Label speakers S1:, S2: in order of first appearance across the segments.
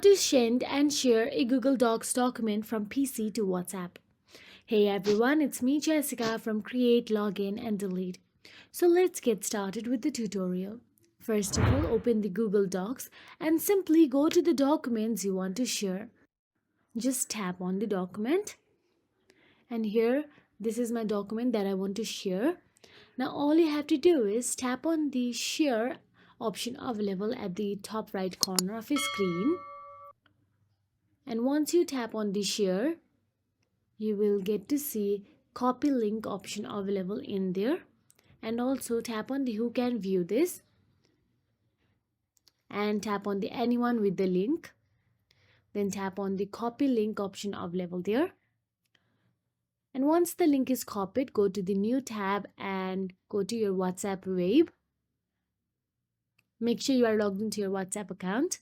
S1: to send and share a Google Docs document from PC to WhatsApp. Hey everyone, it's me Jessica from Create, Login and Delete. So let's get started with the tutorial. First of all, open the Google Docs and simply go to the documents you want to share. Just tap on the document, and here this is my document that I want to share. Now all you have to do is tap on the share option available at the top right corner of your screen. And once you tap on the share, you will get to see copy link option available in there, and also tap on the who can view this and tap on the anyone with the link. Then tap on the copy link option available there. And once the link is copied, go to the new tab and go to your WhatsApp web. Make sure you are logged into your WhatsApp account.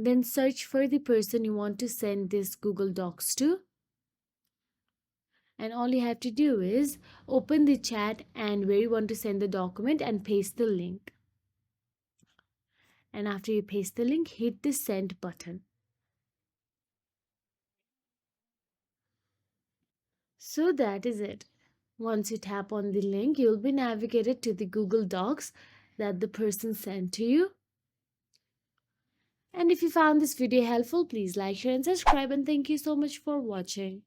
S1: Then search for the person you want to send this Google Docs to. And all you have to do is open the chat and where you want to send the document and paste the link. And after you paste the link, hit the send button. So that is it. Once you tap on the link, you'll be navigated to the Google Docs that the person sent to you. And if you found this video helpful, please like, share and subscribe, and thank you so much for watching.